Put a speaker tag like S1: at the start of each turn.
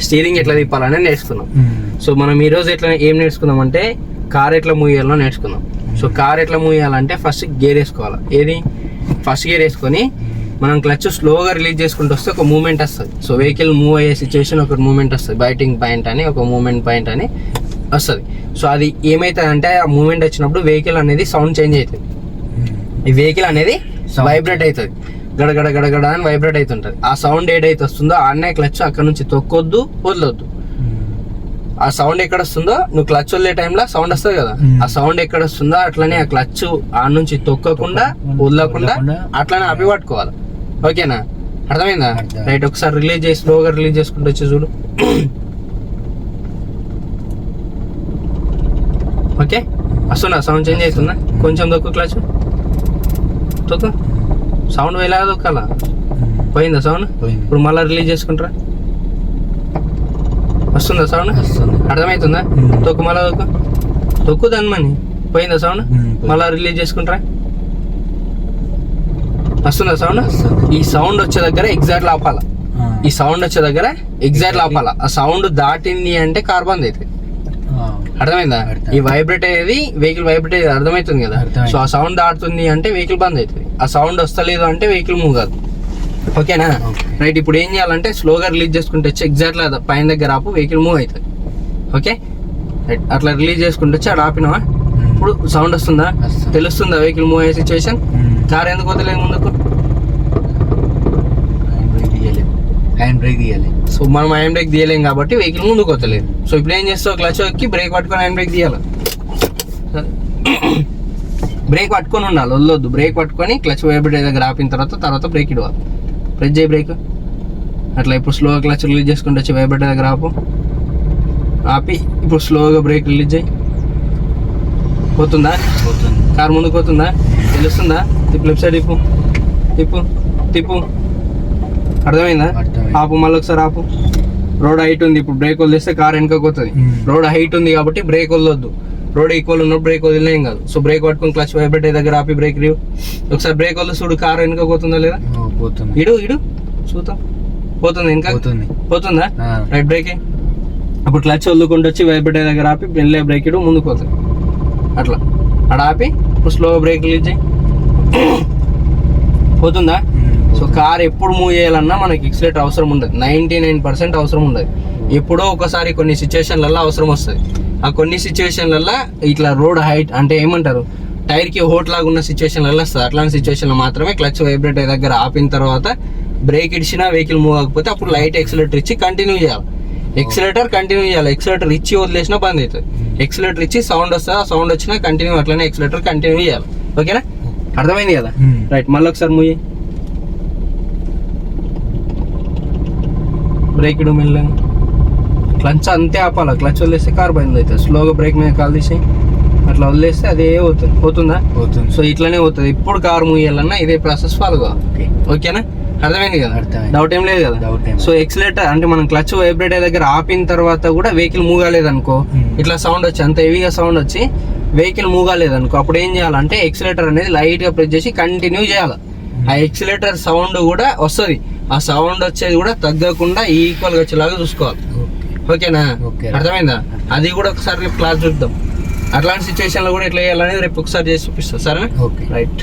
S1: Steering ఎట్లా తిప్పాలని నేర్చుకున్నాం. So మనం ఈరోజు ఏం నేర్చుకుందాం అంటే కార్ ఎట్లా మూవ్ చేయాలో నేర్చుకుందాం. సో కార్ ఎట్లా మూవ్ చేయాలంటే ఫస్ట్ గేర్ వేసుకోవాలి. ఏది ఫస్ట్ గేర్ వేసుకొని మనం క్లచ్ స్లోగా రిలీజ్ చేసుకుంటూ వస్తే ఒక మూమెంట్ వస్తుంది. సో వెహికల్ మూవ్ అయ్యే సిచ్యువేషన్ ఒక మూమెంట్ వస్తుంది. బైటింగ్ పాయింట్ అని ఒక మూమెంట్ పాయింట్ అని వస్తుంది. సో అది ఏమవుతుంది అంటే ఆ మూమెంట్ వచ్చినప్పుడు వెహికల్ అనేది సౌండ్ చేంజ్ అవుతుంది. ఈ వెహికల్ అనేది వైబ్రేట్ అవుతుంది. గడగడ గడగడ అని వైబ్రేట్ అవుతుంటుంది. ఆ సౌండ్ ఏదైతే వస్తుందో ఆడనే క్లచ్ అక్కడ నుంచి తొక్కొద్దు, వదలొద్దు. ఆ సౌండ్ ఎక్కడ వస్తుందో నువ్వు క్లచ్ వదిలే టైంలో సౌండ్ వస్తుంది కదా, ఆ సౌండ్ ఎక్కడ వస్తుందో అట్లనే ఆ క్లచ్ ఆ నుంచి తొక్కకుండా వదలకుండా అట్లనే ఆపి పట్టుకోవాలి. ఓకేనా, అర్థమైందా? రైట్, ఒకసారి రిలీజ్ చేసి స్లోగా రిలీజ్ చేసుకుంటూ వచ్చి చూడు. ఓకే, వస్తుందా? సౌండ్ చేంజ్ అవుతుందా? కొంచెం తొక్కు, క్లచ్ తొక్కు. సౌండ్ ఎలా దొక్కాలా? పోయిందా సౌండ్? ఇప్పుడు మళ్ళీ రిలీజ్ చేసుకుంటారా? వస్తుందా సౌండ్? అర్థమవుతుందా? తొక్కు, మళ్ళా తొక్కు దాని మని. పోయిందా సౌండ్? మళ్ళీ రిలీజ్ చేసుకుంటారా? వస్తుందా సౌండ్? ఈ సౌండ్ వచ్చే దగ్గర ఎగ్జాక్ట్ ఆపాల. ఈ సౌండ్ వచ్చే దగ్గర ఎగ్జాక్ట్ ఆపాల. ఆ సౌండ్ దాటింది అంటే కార్ బంద్ అవుతుంది. అర్థమైందా? ఈ వైబ్రేట్ అయ్యేది వెహికల్ వైబ్రేట్ అయ్యేది అర్థమవుతుంది కదా. సో ఆ సౌండ్ దాటుతుంది అంటే వెహికల్ బంద్ అవుతుంది. ఆ సౌండ్ వస్తలేదు అంటే వెహికల్ మూవ్ కాదు. ఓకేనా, రైట్. ఇప్పుడు ఏం చేయాలంటే స్లోగా రిలీజ్ చేసుకుంటే వచ్చి ఎగ్జాక్ట్ లా పైన దగ్గర ఆపు, వెహికల్ మూవ్ అవుతుంది. Okay, right. అట్లా రిలీజ్ చేసుకుంటే వచ్చి అక్కడ ఆపినావా, ఇప్పుడు సౌండ్ వస్తుందా? తెలుస్తుందా వెహికల్ మూవ్ అయ్యే సిచ్యువేషన్? కార్ ఎందుకు వదలేదు ముందుకు?
S2: హ్యాండ్ బ్రేక్ తీయాలి.
S1: సో మనం హ్యాండ్ బ్రేక్ తీయలేం కాబట్టి వెహికల్ ముందుకు వస్తలేదు. సో ఇప్పుడు ఏం చేస్తావు, క్లచ్ ఎక్కి బ్రేక్ పట్టుకొని హ్యాండ్ బ్రేక్ తీయాలి. బ్రేక్ పట్టుకొని ఉండాలి, వదలొద్దు. బ్రేక్ పట్టుకొని క్లచ్ వైబ్రేట్ దగ్గర ఆపిన తర్వాత బ్రేక్ ఇవ్వాలి. ప్రెస్ చేయి బ్రేక్. అట్లా ఇప్పుడు స్లోగా క్లచ్ రిలీజ్ చేసుకుంటూ వచ్చి వైబ్రేట్ దగ్గర ఆపి ఇప్పుడు స్లోగా బ్రేక్ రిలీజ్ చేయి. పోతుందా? కార్ ముందుకు పోతుందా? తెలుస్తుందా? తిప్పు, లెఫ్ట్ సైడ్ తిప్పు. అర్థమైందా? ఆపు, మళ్ళీ ఒకసారి ఆపు. రోడ్ హైట్ ఉంది, ఇప్పుడు బ్రేక్ వదిలేస్తే కార్ వెనకకు పోతుంది. రోడ్ హైట్ ఉంది కాబట్టి బ్రేక్ వదలొద్దు. రోడ్ ఈక్వల్ ఉన్నప్పుడు బ్రేక్ వదిలేం కాదు. సో బ్రేక్ పట్టుకుని క్లచ్ వైబ్రేట్ దగ్గర ఆపి బ్రేక్ రివ్. ఒకసారి బ్రేక్ వదిలి చూడు, కార్ వెనక పోతుందా లేదా? ఇడు చూద్దాం. పోతుంది, వెనక పోతుందా? Right, break. అప్పుడు క్లచ్ వదులుకుంటూ వచ్చి వైబ్రేట్ దగ్గర ఆపి వెళ్ళే బ్రేక్ ఇడు, ముందుకు పోతుంది. అట్లా అక్కడ ఆపి ఇప్పుడు స్లో బ్రేక్ రిలీజ్ చేయి. పోతుందా? సో కార్ ఎప్పుడు మూవ్ చేయాలన్నా మనకి ఎక్సిలేటర్ అవసరం ఉండదు. 99% అవసరం ఉండదు. ఎప్పుడో ఒకసారి కొన్ని సిచ్యువేషన్లలో అవసరం వస్తుంది. ఆ కొన్ని సిచ్యువేషన్లలో ఇట్లా రోడ్ హైట్ అంటే ఏమంటారు, టైర్కి హోట్ లాగా ఉన్న సిచ్యువేషన్లలో వస్తుంది. అట్లాంటి సిచ్యువేషన్లో మాత్రమే క్లచ్ వైబ్రేట్ దగ్గర ఆపిన తర్వాత బ్రేక్ ఇచ్చినా వెహికల్ మూవ్ అవ్వకపోతే అప్పుడు లైట్ ఎక్సిలేటర్ ఇచ్చి కంటిన్యూ చేయాలి. ఎక్సిలేటర్ ఇచ్చి వదిలేసినా బంద్ అవుతుంది. ఎక్సిలేటర్ ఇచ్చి సౌండ్ వస్తుంది, ఆ సౌండ్ వచ్చినా కంటిన్యూ అట్లనే ఎక్సిలేటర్ కంటిన్యూ చేయాలి. ఓకేనా, అర్థమైంది కదా? రైట్, మళ్ళీ ఒకసారి మూవ్ చేయి. బ్రేక్ ఇడు మెల్లగా. క్లచ్ అంతే ఆపాల. క్లచ్ వదిలేస్తే కార్ బంద్ అవుతుంది. స్లోగా బ్రేక్ మీద కాల్ తీసి అట్లా వదిలేస్తే అదే పోతుందా? సో ఇట్లానే పోతుంది. ఇప్పుడు కార్ మూవ్ చేయాలన్నా ఇదే ప్రాసెస్ ఫాలో కావాలి. ఓకేనా, అర్థమైంది కదా? డౌట్ ఏం లేదు కదా? సో ఎక్సిలేటర్ అంటే మనం క్లచ్ వైబ్రేట్ దగ్గర ఆపిన తర్వాత కూడా వెహికల్ మూవ్ కాలేదు అనుకో, ఇట్లా సౌండ్ వచ్చి అంత హెవీగా సౌండ్ వచ్చి వెహికల్ మూవ్ కాలేదు అనుకో, అప్పుడు ఏం చేయాలంటే ఎక్సిలేటర్ అనేది లైట్ గా ప్రెస్ చేసి కంటిన్యూ చేయాలి. ఆ ఎక్సిలేటర్ సౌండ్ కూడా వస్తుంది. ఆ సౌండ్ వచ్చేది కూడా తగ్గకుండా ఈక్వల్ గా వచ్చేలాగా చూసుకోవాలి. ఓకేనా, అర్థమైందా? అది కూడా ఒకసారి క్లాస్ చూద్దాం. అట్లాంటి సిచ్యువేషన్ లో కూడా ఎట్లా చేయాలనేది రేపు ఒకసారి చేసి చూపిస్తా. సరేనా? రైట్.